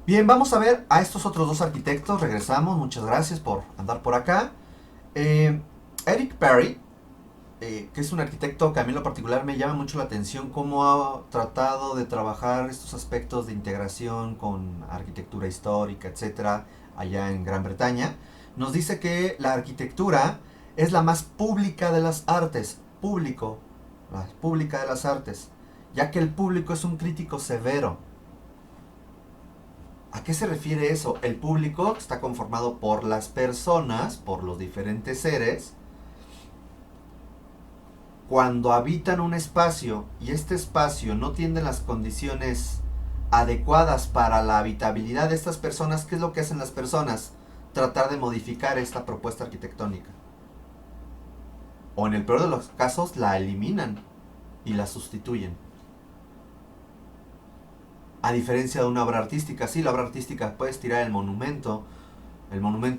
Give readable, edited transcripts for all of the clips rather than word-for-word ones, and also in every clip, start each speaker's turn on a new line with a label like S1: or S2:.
S1: Bien, vamos a ver a estos otros dos arquitectos. Regresamos, muchas gracias por andar por acá. Eh, Eric Perry, que es un arquitecto que a mí en lo particular me llama mucho la atención cómo ha tratado de trabajar estos aspectos de integración con arquitectura histórica, etcétera, allá en Gran Bretaña. Nos dice que la arquitectura es la más pública de las artes, la pública de las artes, ya que el público es un crítico severo. ¿A qué se refiere eso? El público está conformado por las personas, por los diferentes seres, cuando habitan un espacio y este espacio no tiene las condiciones adecuadas para la habitabilidad de estas personas, ¿qué es lo que hacen las personas? Tratar de modificar esta propuesta arquitectónica. O en el peor de los casos, la eliminan y la sustituyen. A diferencia de una obra artística, sí, la obra artística puedes tirar el monumento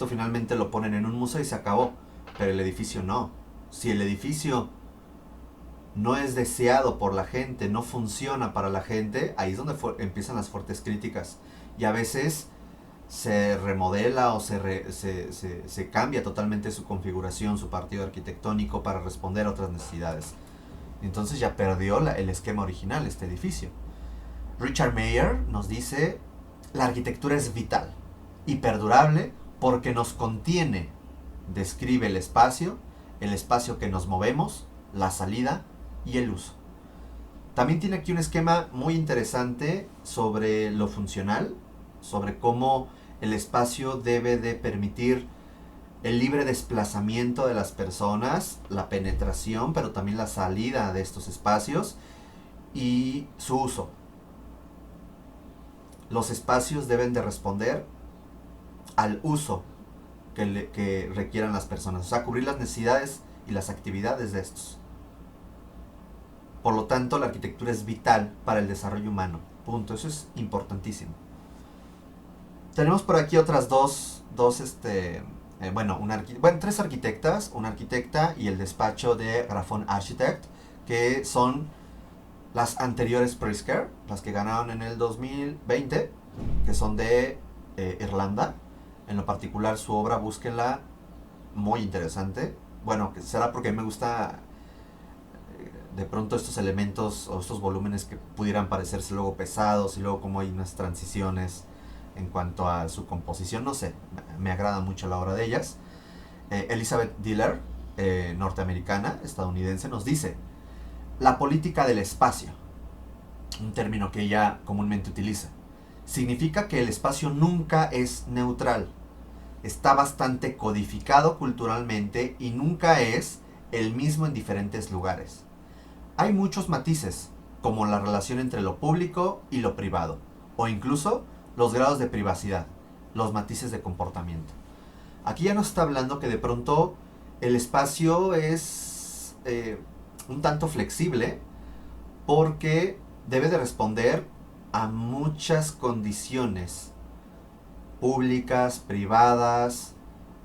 S1: finalmente lo ponen en un museo y se acabó, pero el edificio no. Si el edificio no es deseado por la gente, no funciona para la gente, ahí es donde empiezan las fuertes críticas. Y a veces se remodela o se cambia totalmente su configuración, su partido arquitectónico para responder a otras necesidades. Entonces ya perdió el esquema original, este edificio. Richard Mayer nos dice, la arquitectura es vital y perdurable porque nos contiene, describe el espacio que nos movemos, la salida y el uso. También tiene aquí un esquema muy interesante sobre lo funcional, sobre cómo el espacio debe de permitir el libre desplazamiento de las personas, la penetración, pero también la salida de estos espacios y su uso. Los espacios deben de responder al uso que requieran las personas, o sea, cubrir las necesidades y las actividades de estos. Por lo tanto, la arquitectura es vital para el desarrollo humano. Punto. Eso es importantísimo. Tenemos por aquí otras tres arquitectas, una arquitecta y el despacho de Grafon Architect, que son las anteriores Pritzker, las que ganaron en el 2020, que son de Irlanda. En lo particular, su obra, búsquenla, muy interesante. Bueno, que será porque me gusta de pronto estos elementos o estos volúmenes que pudieran parecerse luego pesados y luego como hay unas transiciones en cuanto a su composición, no sé, me agrada mucho la obra de ellas. Elizabeth Diller, norteamericana, estadounidense, nos dice, la política del espacio, un término que ella comúnmente utiliza, significa que el espacio nunca es neutral, está bastante codificado culturalmente y nunca es el mismo en diferentes lugares. Hay muchos matices, como la relación entre lo público y lo privado, o incluso los grados de privacidad, los matices de comportamiento. Aquí ya nos está hablando que de pronto el espacio es un tanto flexible porque debe de responder a muchas condiciones públicas, privadas,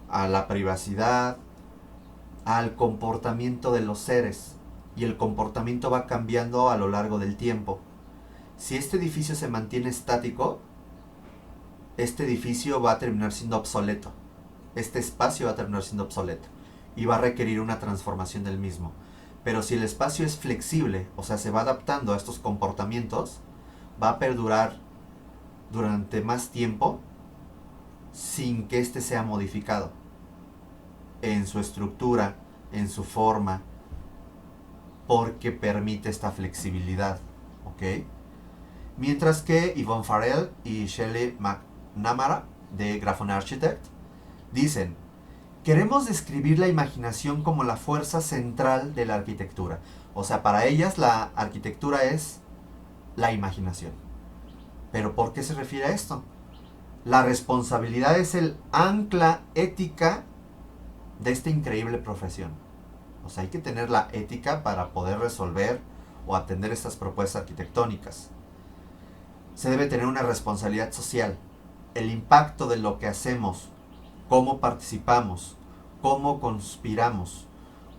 S1: a la privacidad, al comportamiento de los seres. Y el comportamiento va cambiando a lo largo del tiempo. Si este edificio se mantiene estático, este edificio va a terminar siendo obsoleto. Este espacio va a terminar siendo obsoleto. Y va a requerir una transformación del mismo. Pero si el espacio es flexible, o sea, se va adaptando a estos comportamientos, va a perdurar durante más tiempo sin que éste sea modificado en su estructura, en su forma, porque permite esta flexibilidad, ¿ok? Mientras que Yvonne Farrell y Shelley McNamara de Grafon Architect dicen, queremos describir la imaginación como la fuerza central de la arquitectura. O sea, para ellas la arquitectura es la imaginación. ¿Pero por qué se refiere a esto? La responsabilidad es el ancla ética de esta increíble profesión. O sea, hay que tener la ética para poder resolver o atender estas propuestas arquitectónicas. Se debe tener una responsabilidad social. El impacto de lo que hacemos, cómo participamos, cómo conspiramos,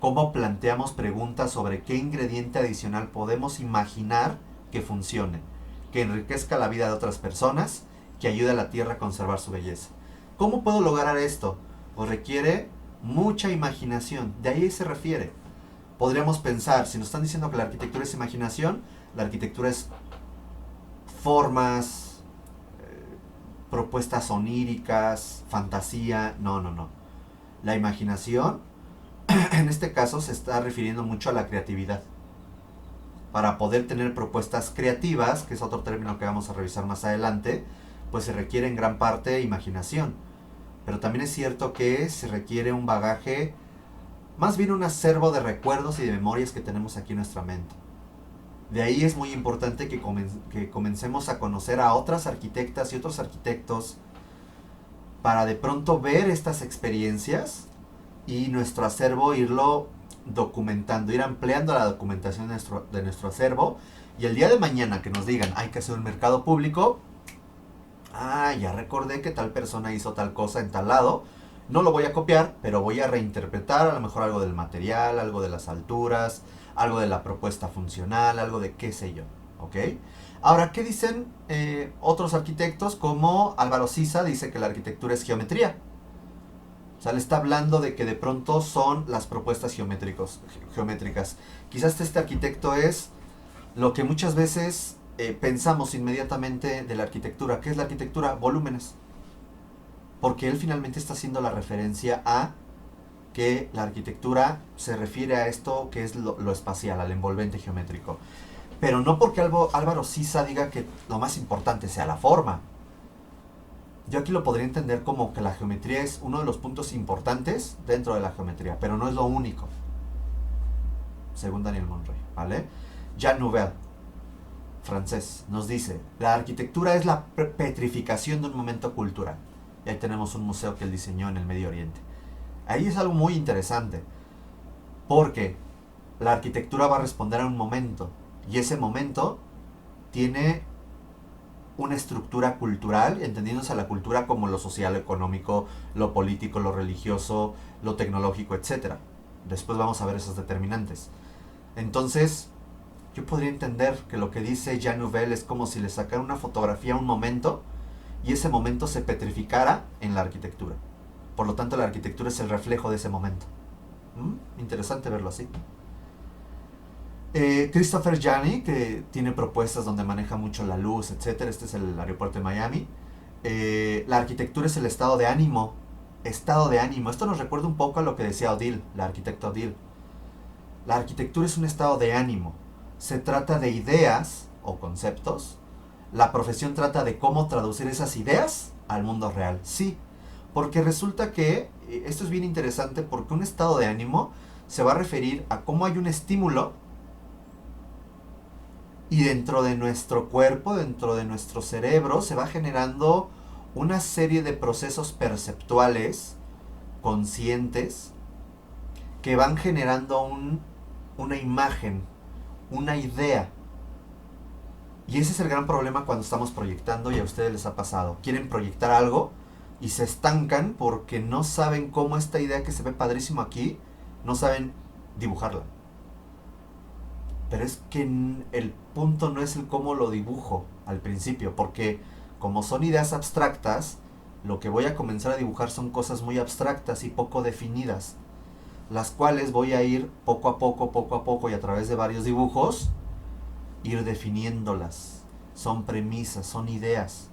S1: cómo planteamos preguntas sobre qué ingrediente adicional podemos imaginar que funcione, que enriquezca la vida de otras personas que ayude a la tierra a conservar su belleza. ¿Cómo puedo lograr esto? Pues requiere mucha imaginación, de ahí se refiere. Podríamos pensar, si nos están diciendo que la arquitectura es imaginación, la arquitectura es formas, propuestas oníricas, fantasía. No, no, no. La imaginación, en este caso, se está refiriendo mucho a la creatividad. Para poder tener propuestas creativas, que es otro término que vamos a revisar más adelante, pues se requiere en gran parte imaginación. Pero también es cierto que se requiere un bagaje, más bien un acervo de recuerdos y de memorias que tenemos aquí en nuestra mente. De ahí es muy importante que comencemos a conocer a otras arquitectas y otros arquitectos para de pronto ver estas experiencias y nuestro acervo irlo documentando, ir ampliando la documentación de nuestro acervo, y el día de mañana que nos digan hay que hacer un mercado público, ya recordé que tal persona hizo tal cosa en tal lado, no lo voy a copiar, pero voy a reinterpretar a lo mejor algo del material, algo de las alturas, algo de la propuesta funcional, algo de qué sé yo, ¿ok? Ahora, ¿qué dicen otros arquitectos? Como Álvaro Siza dice que la arquitectura es geometría. O sea, le está hablando de que de pronto son las propuestas geométricas. Quizás este arquitecto es lo que muchas veces pensamos inmediatamente de la arquitectura. ¿Qué es la arquitectura? Volúmenes. Porque él finalmente está haciendo la referencia a que la arquitectura se refiere a esto que es lo espacial, al envolvente geométrico. Pero no porque Álvaro Siza diga que lo más importante sea la forma. Yo aquí lo podría entender como que la geometría es uno de los puntos importantes dentro de la geometría, pero no es lo único, según Daniel Monroy, ¿vale? Jean Nouvel, francés, nos dice, la arquitectura es la petrificación de un momento cultural. Y ahí tenemos un museo que él diseñó en el Medio Oriente. Ahí es algo muy interesante, porque la arquitectura va a responder a un momento, y ese momento tiene una estructura cultural, entendiéndose a la cultura como lo social, económico, lo político, lo religioso, lo tecnológico, etc. Después vamos a ver esos determinantes. Entonces, yo podría entender que lo que dice Jean Nouvel es como si le sacara una fotografía a un momento y ese momento se petrificara en la arquitectura. Por lo tanto, la arquitectura es el reflejo de ese momento. Interesante verlo así. Christopher Jani, que tiene propuestas donde maneja mucho la luz, etc. Este es el aeropuerto de Miami. La arquitectura es el estado de ánimo. Estado de ánimo. Esto nos recuerda un poco a lo que decía Odile, la arquitecta Odile. La arquitectura es un estado de ánimo. Se trata de ideas o conceptos. La profesión trata de cómo traducir esas ideas al mundo real. Sí, porque resulta que esto es bien interesante porque un estado de ánimo se va a referir a cómo hay un estímulo y dentro de nuestro cuerpo, dentro de nuestro cerebro, se va generando una serie de procesos perceptuales, conscientes, que van generando una imagen, una idea. Y ese es el gran problema cuando estamos proyectando, y a ustedes les ha pasado. Quieren proyectar algo y se estancan porque no saben cómo esta idea que se ve padrísimo aquí, no saben dibujarla. Pero es que el punto no es el cómo lo dibujo al principio, porque como son ideas abstractas, lo que voy a comenzar a dibujar son cosas muy abstractas y poco definidas, las cuales voy a ir poco a poco y a través de varios dibujos, ir definiéndolas. Son premisas, son ideas.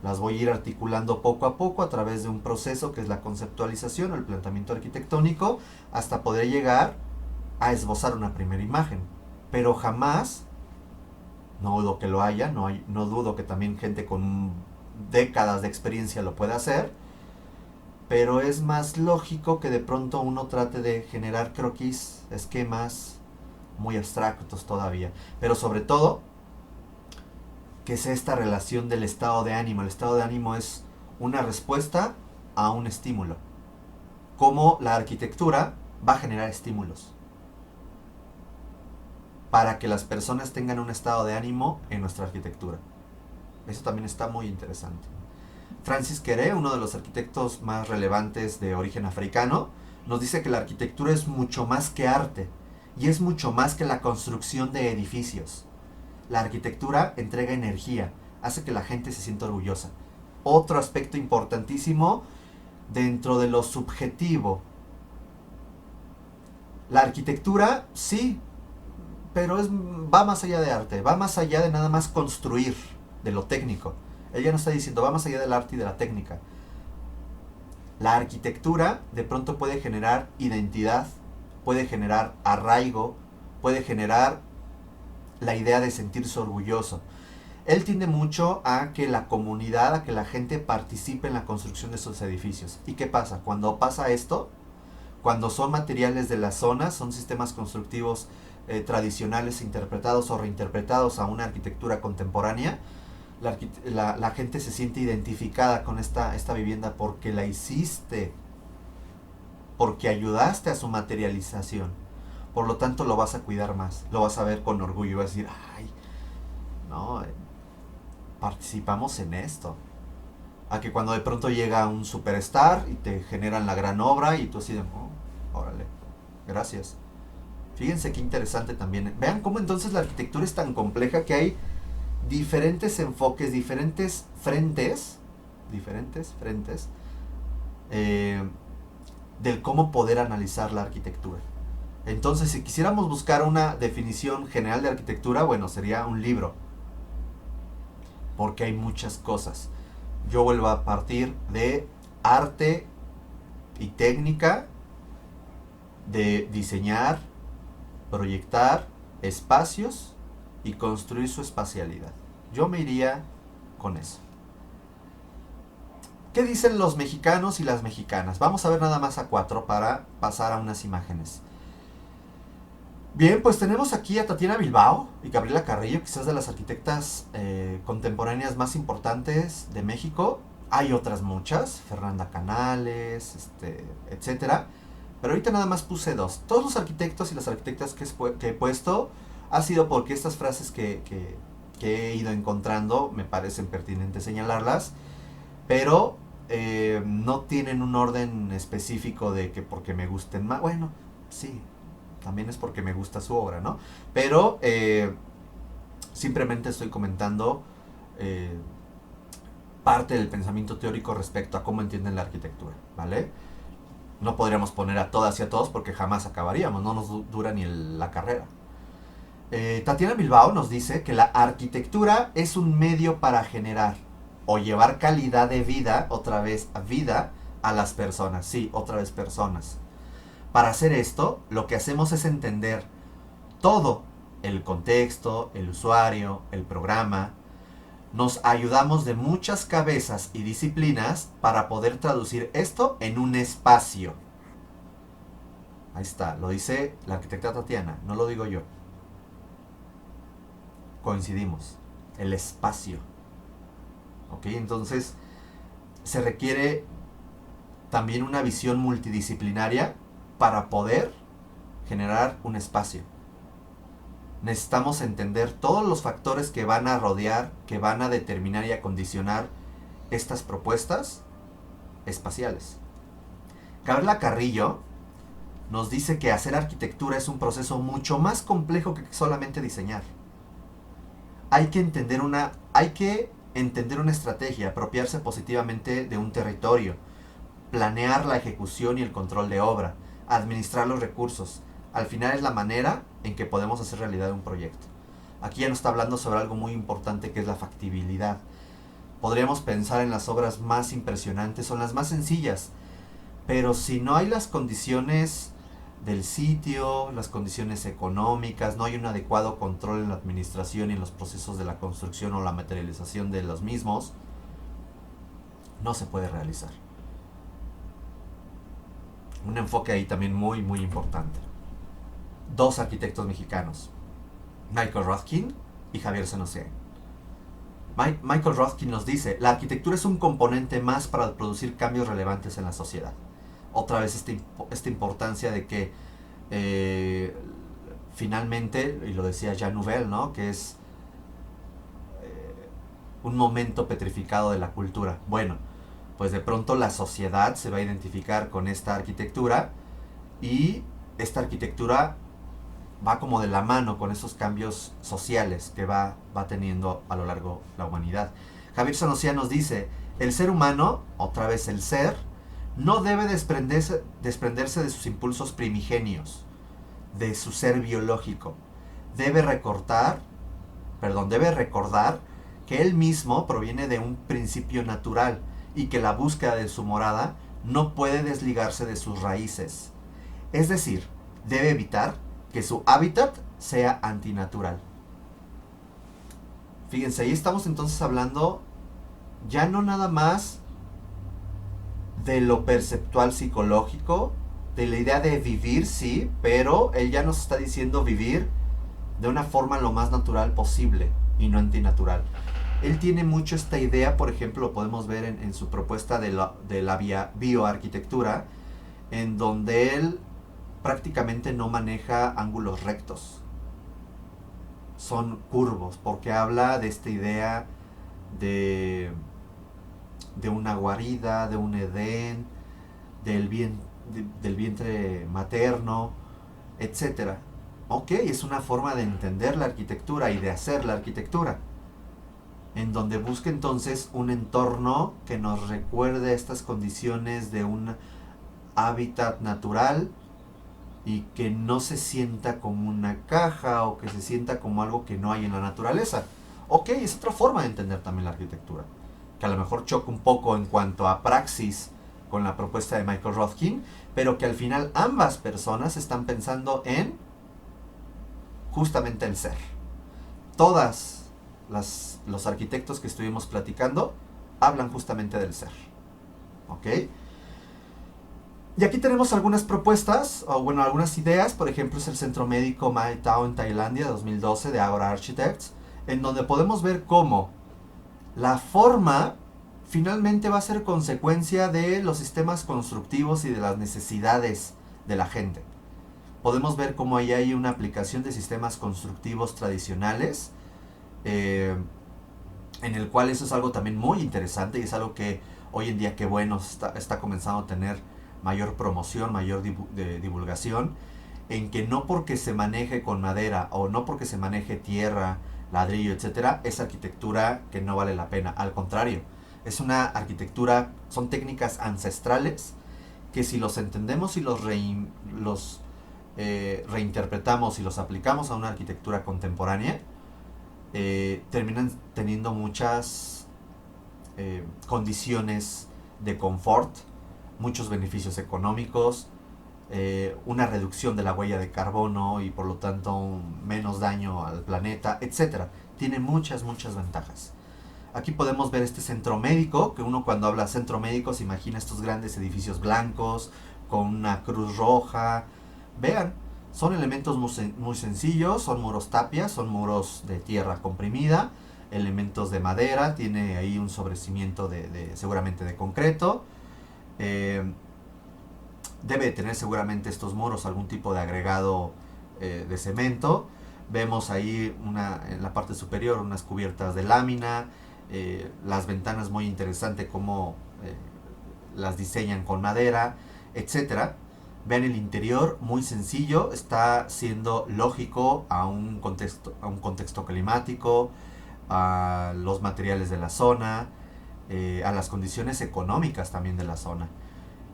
S1: Las voy a ir articulando poco a poco a través de un proceso que es la conceptualización o el planteamiento arquitectónico, hasta poder llegar a esbozar una primera imagen. Pero jamás, no dudo que lo haya, no dudo que también gente con décadas de experiencia lo pueda hacer, pero es más lógico que de pronto uno trate de generar croquis, esquemas muy abstractos todavía, pero sobre todo que es esta relación del estado de ánimo. El estado de ánimo es una respuesta a un estímulo, como la arquitectura va a generar estímulos para que las personas tengan un estado de ánimo en nuestra arquitectura. Eso también está muy interesante. Francis Kéré, uno de los arquitectos más relevantes de origen africano, nos dice que la arquitectura es mucho más que arte y es mucho más que la construcción de edificios. La arquitectura entrega energía, hace que la gente se sienta orgullosa. Otro aspecto importantísimo dentro de lo subjetivo. La arquitectura, sí, pero va más allá de arte, va más allá de nada más construir, de lo técnico. Ella no está diciendo, va más allá del arte y de la técnica. La arquitectura de pronto puede generar identidad, puede generar arraigo, puede generar la idea de sentirse orgulloso. Él tiende mucho a que la comunidad, a que la gente participe en la construcción de esos edificios. ¿Y qué pasa? Cuando pasa esto, cuando son materiales de la zona, son sistemas constructivos tradicionales interpretados o reinterpretados a una arquitectura contemporánea, la gente se siente identificada con esta vivienda porque la hiciste, porque ayudaste a su materialización. Por lo tanto, lo vas a cuidar más, lo vas a ver con orgullo, vas a decir, ay, no, participamos en esto. A que cuando de pronto llega un superstar y te generan la gran obra y tú así de, oh, órale, gracias. Fíjense qué interesante también. Vean cómo entonces la arquitectura es tan compleja que hay diferentes enfoques, diferentes frentes del cómo poder analizar la arquitectura. Entonces, si quisiéramos buscar una definición general de arquitectura, bueno, sería un libro, porque hay muchas cosas. Yo vuelvo a partir de arte y técnica, de diseñar, proyectar espacios y construir su espacialidad. Yo me iría con eso. ¿Qué dicen los mexicanos y las mexicanas? Vamos a ver nada más a 4 para pasar a unas imágenes. Bien, pues tenemos aquí a Tatiana Bilbao y Gabriela Carrillo, quizás de las arquitectas contemporáneas más importantes de México. Hay otras muchas, Fernanda Canales, etcétera. Pero ahorita nada más puse 2. Todos los arquitectos y las arquitectas que he puesto ha sido porque estas frases que he ido encontrando me parecen pertinentes señalarlas, pero no tienen un orden específico de que porque me gusten más. Bueno, sí, también es porque me gusta su obra, ¿no? Pero simplemente estoy comentando parte del pensamiento teórico respecto a cómo entienden la arquitectura, ¿vale? No podríamos poner a todas y a todos porque jamás acabaríamos, no nos dura ni la carrera. Tatiana Bilbao nos dice que la arquitectura es un medio para generar o llevar calidad de vida, otra vez vida, a las personas. Sí, otra vez personas. Para hacer esto, lo que hacemos es entender todo, el contexto, el usuario, el programa. Nos ayudamos de muchas cabezas y disciplinas para poder traducir esto en un espacio. Ahí está, lo dice la arquitecta Tatiana, no lo digo yo. Coincidimos, el espacio. ¿Ok? Entonces, se requiere también una visión multidisciplinaria para poder generar un espacio. Necesitamos entender todos los factores que van a rodear, que van a determinar y acondicionar estas propuestas espaciales. Gabriela Carrillo nos dice que hacer arquitectura es un proceso mucho más complejo que solamente diseñar. Hay que entender una estrategia, apropiarse positivamente de un territorio, planear la ejecución y el control de obra, administrar los recursos. Al final es la manera en que podemos hacer realidad un proyecto. Aquí ya nos está hablando sobre algo muy importante que es la factibilidad. Podríamos pensar en las obras más impresionantes o las más sencillas, pero si no hay las condiciones del sitio, las condiciones económicas, no hay un adecuado control en la administración y en los procesos de la construcción o la materialización de los mismos, no se puede realizar. Un enfoque ahí también muy, muy importante. 2 arquitectos mexicanos, Michael Rothkin y Javier Senosiain. Michael Rothkin nos dice, la arquitectura es un componente más para producir cambios relevantes en la sociedad. Otra vez esta importancia de que finalmente, y lo decía Jean Nouvel, ¿no? Que es un momento petrificado de la cultura. Bueno, pues de pronto la sociedad se va a identificar con esta arquitectura y esta arquitectura va como de la mano con esos cambios sociales que va teniendo a lo largo la humanidad. Javier Sanocía nos dice, el ser humano, otra vez el ser, no debe desprenderse de sus impulsos primigenios, de su ser biológico. Debe recordar que él mismo proviene de un principio natural y que la búsqueda de su morada no puede desligarse de sus raíces. Es decir, debe evitar que su hábitat sea antinatural. Fíjense, ahí estamos entonces hablando ya no nada más de lo perceptual psicológico, de la idea de vivir, sí, pero él ya nos está diciendo vivir de una forma lo más natural posible y no antinatural. Él tiene mucho esta idea, por ejemplo, lo podemos ver en su propuesta de la bioarquitectura, en donde él prácticamente no maneja ángulos rectos. Son curvos, porque habla de esta idea de una guarida, de un Edén, del vientre materno, etcétera. Ok, es una forma de entender la arquitectura y de hacer la arquitectura, en donde busca entonces un entorno que nos recuerde estas condiciones de un hábitat natural y que no se sienta como una caja o que se sienta como algo que no hay en la naturaleza. Ok, es otra forma de entender también la arquitectura, que a lo mejor choca un poco en cuanto a praxis con la propuesta de Michael Rothkin, pero que al final ambas personas están pensando en justamente el ser. Todas los arquitectos que estuvimos platicando hablan justamente del ser. ¿Ok? Y aquí tenemos algunas propuestas, o bueno, algunas ideas. Por ejemplo, es el Centro Médico Mai Tao en Tailandia 2012 de Agora Architects, en donde podemos ver cómo la forma finalmente va a ser consecuencia de los sistemas constructivos y de las necesidades de la gente. Podemos ver cómo ahí hay una aplicación de sistemas constructivos tradicionales, en el cual eso es algo también muy interesante y es algo que hoy en día, que bueno, está comenzando a tener mayor promoción, mayor divulgación, en que no porque se maneje con madera o no porque se maneje tierra, ladrillo, etcétera, es arquitectura que no vale la pena. Al contrario, es una arquitectura, son técnicas ancestrales que si los entendemos y los reinterpretamos y los aplicamos a una arquitectura contemporánea, terminan teniendo muchas condiciones de confort, muchos beneficios económicos, una reducción de la huella de carbono y por lo tanto menos daño al planeta, etcétera. Tiene muchas ventajas. Aquí podemos ver este centro médico, que uno cuando habla centro médico se imagina estos grandes edificios blancos con una cruz roja. Vean, son elementos muy sencillos, son muros tapias, son muros de tierra comprimida, elementos de madera, tiene ahí un sobrecimiento seguramente de concreto. Debe tener seguramente estos muros algún tipo de agregado de cemento. Vemos ahí en la parte superior unas cubiertas de lámina, las ventanas muy interesante cómo las diseñan con madera, etcétera. Vean el interior, muy sencillo, está siendo lógico a un contexto climático, a los materiales de la zona, a las condiciones económicas también de la zona.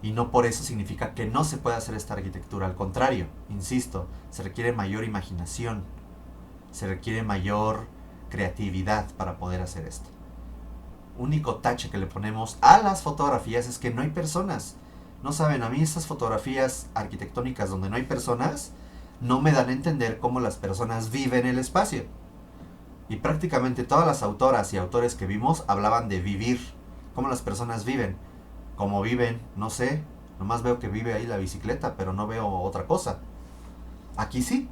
S1: Y no por eso significa que no se pueda hacer esta arquitectura. Al contrario, insisto, se requiere mayor imaginación, se requiere mayor creatividad para poder hacer esto. Único tache que le ponemos a las fotografías es que no hay personas. No saben, a mí estas fotografías arquitectónicas donde no hay personas no me dan a entender cómo las personas viven el espacio. Y prácticamente todas las autoras y autores que vimos hablaban de vivir, cómo las personas viven. Cómo viven, no sé, nomás veo que vive ahí la bicicleta, pero no veo otra cosa. Aquí sí.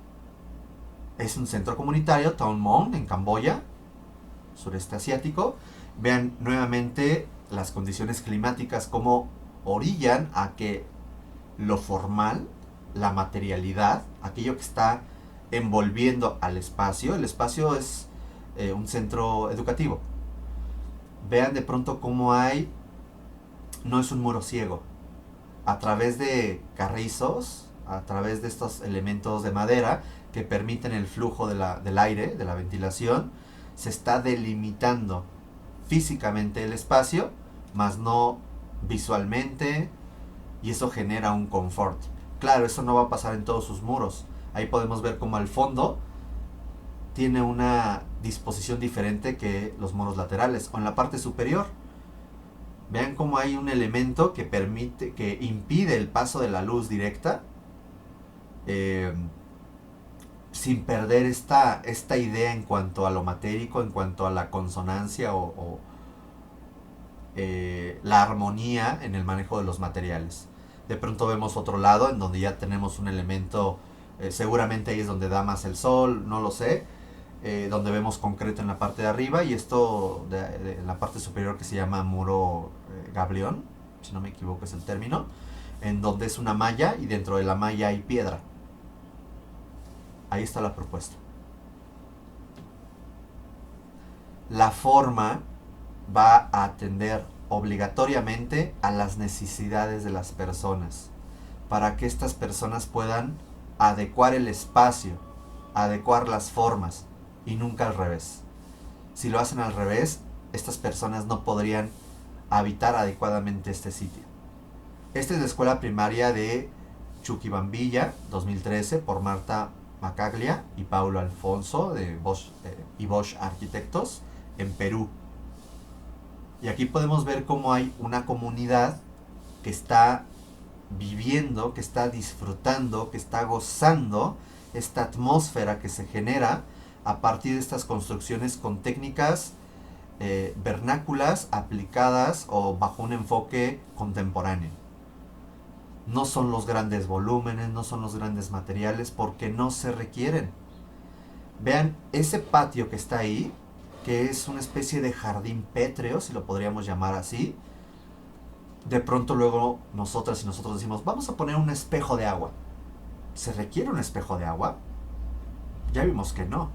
S1: Es un centro comunitario, Thon Mon, en Camboya, sureste asiático. Vean nuevamente las condiciones climáticas como orillan a que lo formal, la materialidad, aquello que está envolviendo al espacio, el espacio es un centro educativo. Vean de pronto cómo no es un muro ciego. A través de carrizos, a través de estos elementos de madera, que permiten el flujo del aire, de la ventilación, se está delimitando físicamente el espacio, más no visualmente, y eso genera un confort. Claro, eso no va a pasar en todos sus muros. Ahí podemos ver como al fondo tiene una disposición diferente que los muros laterales, o en la parte superior. Vean cómo hay un elemento que permite, que impide el paso de la luz directa, sin perder esta idea en cuanto a lo matérico, en cuanto a la consonancia o la armonía en el manejo de los materiales. De pronto vemos otro lado en donde ya tenemos un elemento, seguramente ahí es donde da más el sol, no lo sé, donde vemos concreto en la parte de arriba, y esto en la parte superior, que se llama muro gableón, si no me equivoco es el término, en donde es una malla y dentro de la malla hay piedra. Ahí está la propuesta. La forma va a atender obligatoriamente a las necesidades de las personas, para que estas personas puedan adecuar el espacio, adecuar las formas, y nunca al revés. Si lo hacen al revés, estas personas no podrían habitar adecuadamente este sitio. Esta es la escuela primaria de Chuquibambilla 2013 por Marta Macaglia y Paulo Alfonso de Bosch Arquitectos en Perú. Y aquí podemos ver cómo hay una comunidad que está viviendo, que está disfrutando, que está gozando esta atmósfera que se genera a partir de estas construcciones con técnicas vernáculas aplicadas o bajo un enfoque contemporáneo. No son los grandes volúmenes, no son los grandes materiales, porque no se requieren. Vean ese patio que está ahí, que es una especie de jardín pétreo, si lo podríamos llamar así. De pronto luego nosotras y nosotros decimos, vamos a poner un espejo de agua. ¿Se requiere un espejo de agua? Ya vimos que no.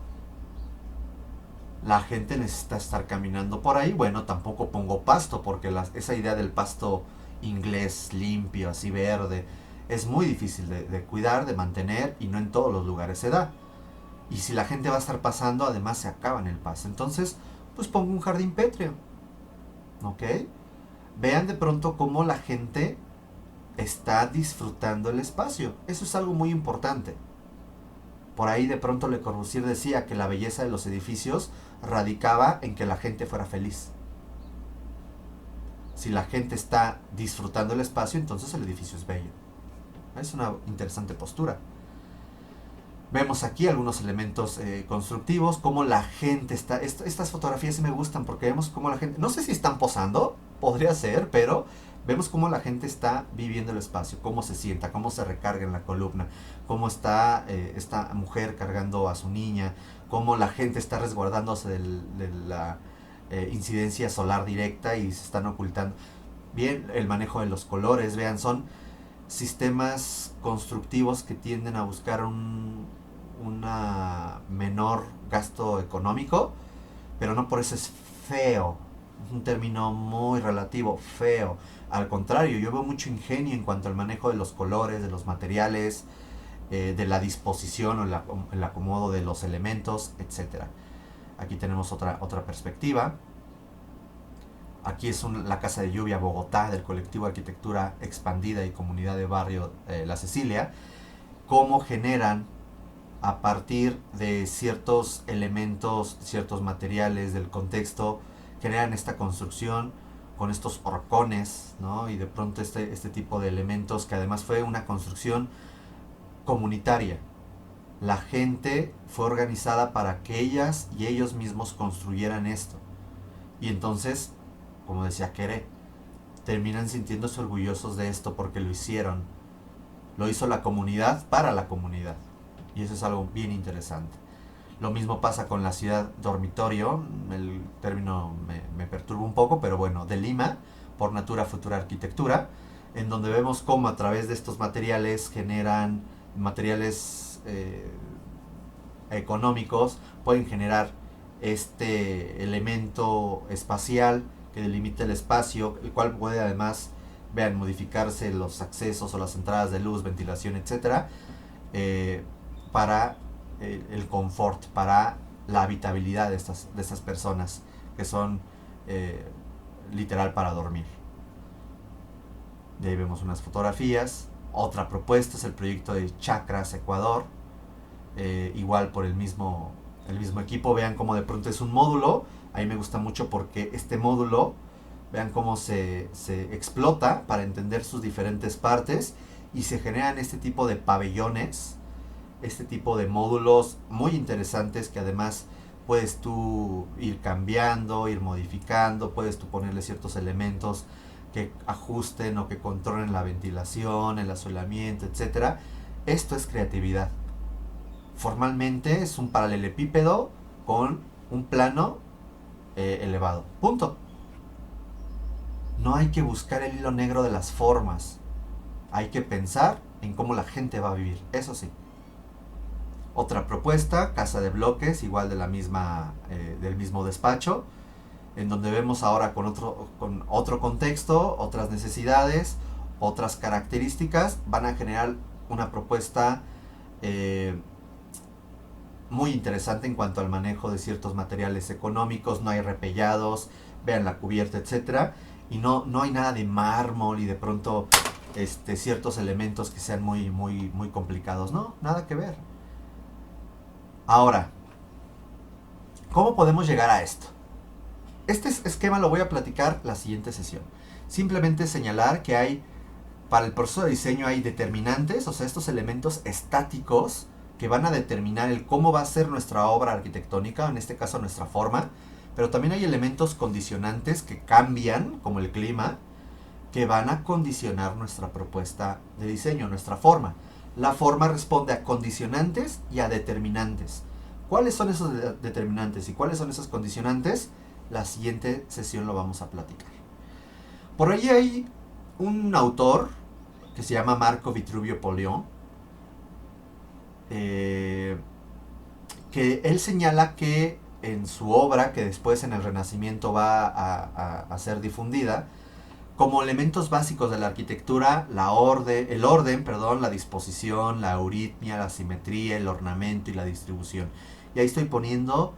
S1: La gente necesita estar caminando por ahí. Bueno, tampoco pongo pasto, porque esa idea del pasto inglés limpio, así verde, es muy difícil de cuidar, de mantener, y no en todos los lugares se da. Y si la gente va a estar pasando, además se acaba en el paso. Entonces, pues pongo un jardín pétreo. ¿Ok? Vean de pronto cómo la gente está disfrutando el espacio. Eso es algo muy importante. Por ahí de pronto Le Corbusier decía que la belleza de los edificios radicaba en que la gente fuera feliz. Si la gente está disfrutando el espacio, entonces el edificio es bello. Es una interesante postura. Vemos aquí algunos elementos constructivos, cómo la gente está... Estas fotografías me gustan porque vemos cómo la gente... No sé si están posando, podría ser, pero vemos cómo la gente está viviendo el espacio, cómo se sienta, cómo se recarga en la columna, cómo está esta mujer cargando a su niña, cómo la gente está resguardándose de la incidencia solar directa y se están ocultando. Bien, el manejo de los colores, vean, son sistemas constructivos que tienden a buscar una menor gasto económico, pero no por eso es feo. Es un término muy relativo, feo. Al contrario, yo veo mucho ingenio en cuanto al manejo de los colores, de los materiales, de la disposición o el acomodo de los elementos, etc. Aquí tenemos otra perspectiva. Aquí es la Casa de Lluvia Bogotá del colectivo Arquitectura Expandida y Comunidad de Barrio La Cecilia. Cómo generan a partir de ciertos elementos, ciertos materiales del contexto, generan esta construcción con estos horcones, ¿no? Y de pronto este tipo de elementos, que además fue una construcción comunitaria. La gente fue organizada para que ellas y ellos mismos construyeran esto. Y entonces, como decía Queré, terminan sintiéndose orgullosos de esto porque lo hicieron. Lo hizo la comunidad para la comunidad. Y eso es algo bien interesante. Lo mismo pasa con la ciudad dormitorio. El término me perturba un poco, pero bueno, de Lima, por Natura Futura Arquitectura, en donde vemos cómo a través de estos materiales generan materiales económicos, pueden generar este elemento espacial que delimita el espacio, el cual puede además, vean, modificarse los accesos o las entradas de luz, ventilación, etcétera, para el confort, para la habitabilidad de estas personas que son literal para dormir. De ahí vemos unas fotografías. Otra propuesta es el proyecto de Chakras Ecuador, igual por el mismo equipo. Vean cómo de pronto es un módulo. A mí me gusta mucho porque este módulo, vean cómo se explota para entender sus diferentes partes y se generan este tipo de pabellones, este tipo de módulos muy interesantes que además puedes tú ir cambiando, ir modificando, puedes tú ponerle ciertos elementos que ajusten o que controlen la ventilación, el asolamiento, etcétera. Esto es creatividad. Formalmente es un paralelepípedo con un plano elevado. Punto. No hay que buscar el hilo negro de las formas. Hay que pensar en cómo la gente va a vivir. Eso sí. Otra propuesta, casa de bloques, igual de la misma, del mismo despacho, en donde vemos ahora con otro contexto, otras necesidades, otras características, van a generar una propuesta muy interesante en cuanto al manejo de ciertos materiales económicos. No hay repellados, vean la cubierta, etcétera, y no hay nada de mármol y de pronto ciertos elementos que sean muy complicados. No, nada que ver. Ahora, ¿cómo podemos llegar a esto? Este esquema lo voy a platicar la siguiente sesión. Simplemente señalar que hay, para el proceso de diseño hay determinantes, o sea, estos elementos estáticos que van a determinar el cómo va a ser nuestra obra arquitectónica, en este caso nuestra forma, pero también hay elementos condicionantes que cambian, como el clima, que van a condicionar nuestra propuesta de diseño, nuestra forma. La forma responde a condicionantes y a determinantes. ¿Cuáles son esos determinantes y cuáles son esos condicionantes? La siguiente sesión lo vamos a platicar. Por ahí hay un autor que se llama Marco Vitruvio Polión, que él señala que en su obra, que después en el Renacimiento va a ser difundida, como elementos básicos de la arquitectura, el orden, la disposición, la euritmia, la simetría, el ornamento y la distribución. Y ahí estoy poniendo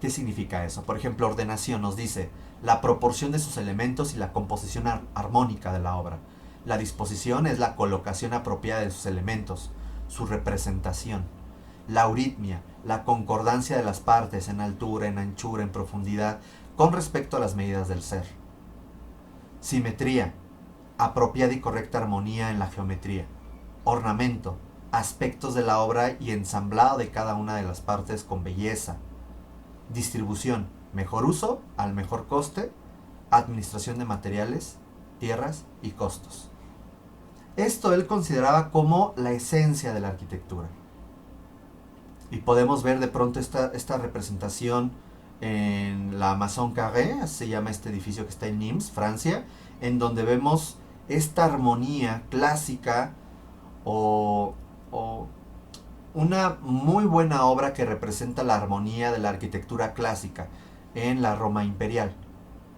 S1: qué significa eso. Por ejemplo, ordenación nos dice la proporción de sus elementos y la composición armónica de la obra. La disposición es la colocación apropiada de sus elementos, su representación. La euritmia, la concordancia de las partes en altura, en anchura, en profundidad, con respecto a las medidas del ser. Simetría, apropiada y correcta armonía en la geometría. Ornamento, aspectos de la obra y ensamblado de cada una de las partes con belleza. Distribución, mejor uso al mejor coste. Administración de materiales, tierras y costos. Esto él consideraba como la esencia de la arquitectura. Y podemos ver de pronto esta representación en la Maison Carré, se llama este edificio que está en Nimes, Francia, en donde vemos esta armonía clásica o una muy buena obra que representa la armonía de la arquitectura clásica en la Roma imperial.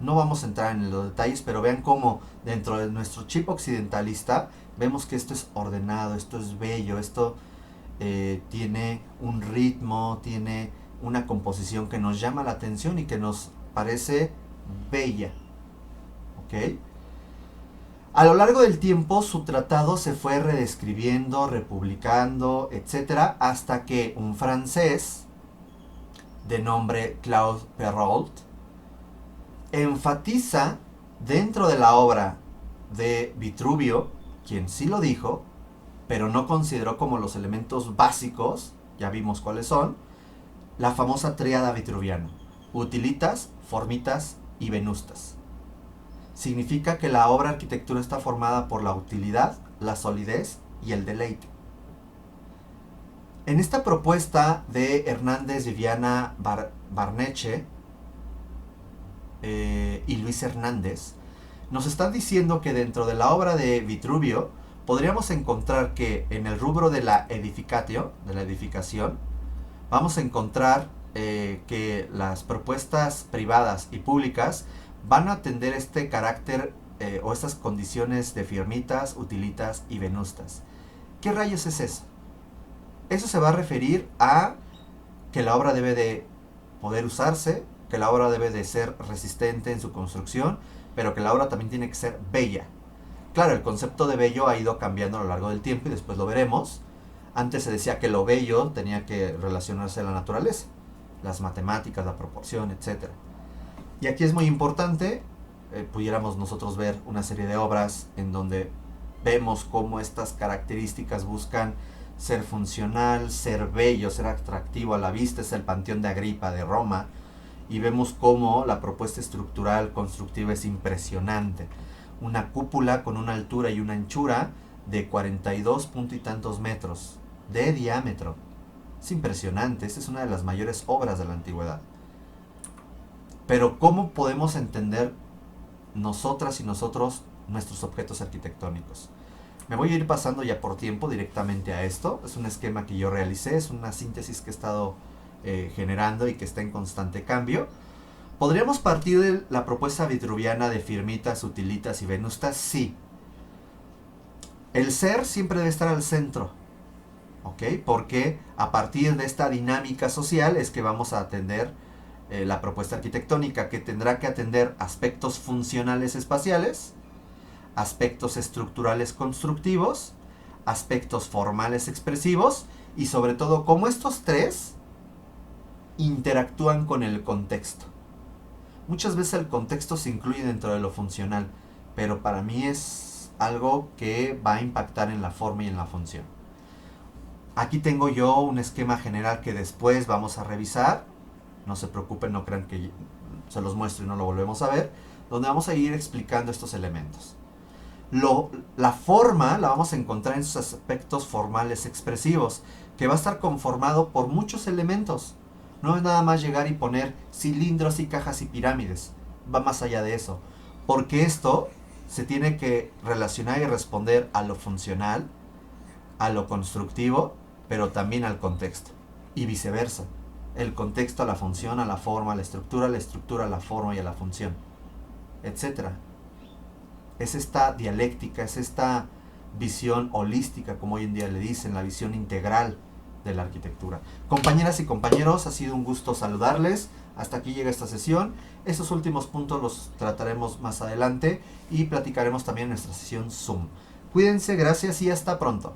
S1: No vamos a entrar en los detalles, pero vean cómo dentro de nuestro chip occidentalista vemos que esto es ordenado, esto es bello, esto tiene un ritmo, tiene una composición que nos llama la atención y que nos parece bella. ¿Ok? A lo largo del tiempo su tratado se fue redescribiendo, republicando, etc., hasta que un francés de nombre Claude Perrault enfatiza dentro de la obra de Vitruvio, quien sí lo dijo, pero no consideró como los elementos básicos, ya vimos cuáles son, la famosa tríada vitruviana: utilitas, formitas y venustas. Significa que la obra arquitectura está formada por la utilidad, la solidez y el deleite. En esta propuesta de Hernández, Viviana Barneche y Luis Hernández, nos están diciendo que dentro de la obra de Vitruvio podríamos encontrar que en el rubro de la edificatio, de la edificación, vamos a encontrar que las propuestas privadas y públicas van a atender este carácter o estas condiciones de firmitas, utilitas y venustas. ¿Qué rayos es eso? Eso se va a referir a que la obra debe de poder usarse, que la obra debe de ser resistente en su construcción, pero que la obra también tiene que ser bella. Claro, el concepto de bello ha ido cambiando a lo largo del tiempo y después lo veremos. Antes se decía que lo bello tenía que relacionarse a la naturaleza, las matemáticas, la proporción, etc. Y aquí es muy importante, pudiéramos nosotros ver una serie de obras en donde vemos cómo estas características buscan ser funcional, ser bello, ser atractivo a la vista. Es el Panteón de Agripa de Roma, y vemos cómo la propuesta estructural constructiva es impresionante. Una cúpula con una altura y una anchura de 42 punto y tantos metros de diámetro. Es impresionante, esta es una de las mayores obras de la antigüedad. Pero ¿cómo podemos entender nosotras y nosotros nuestros objetos arquitectónicos? Me voy a ir pasando ya por tiempo directamente a esto. Es un esquema que yo realicé, es una síntesis que he estado generando y que está en constante cambio. ¿Podríamos partir de la propuesta vitruviana de firmitas, utilitas y venustas? Sí. El ser siempre debe estar al centro, ¿ok? Porque a partir de esta dinámica social es que vamos a atender la propuesta arquitectónica, que tendrá que atender aspectos funcionales espaciales, aspectos estructurales constructivos, aspectos formales expresivos y sobre todo cómo estos tres interactúan con el contexto. Muchas veces el contexto se incluye dentro de lo funcional, pero para mí es algo que va a impactar en la forma y en la función. Aquí tengo yo un esquema general que después vamos a revisar. No se preocupen, no crean que se los muestro y no lo volvemos a ver, donde vamos a ir explicando estos elementos. La forma la vamos a encontrar en sus aspectos formales expresivos, que va a estar conformado por muchos elementos. No es nada más llegar y poner cilindros y cajas y pirámides. Va más allá de eso. Porque esto se tiene que relacionar y responder a lo funcional, a lo constructivo, pero también al contexto. Y viceversa. El contexto a la función, a la forma, a la estructura a la forma y a la función, etcétera. Es esta dialéctica, es esta visión holística, como hoy en día le dicen, la visión integral de la arquitectura. Compañeras y compañeros, ha sido un gusto saludarles. Hasta aquí llega esta sesión. Estos últimos puntos los trataremos más adelante y platicaremos también en nuestra sesión Zoom. Cuídense, gracias y hasta pronto.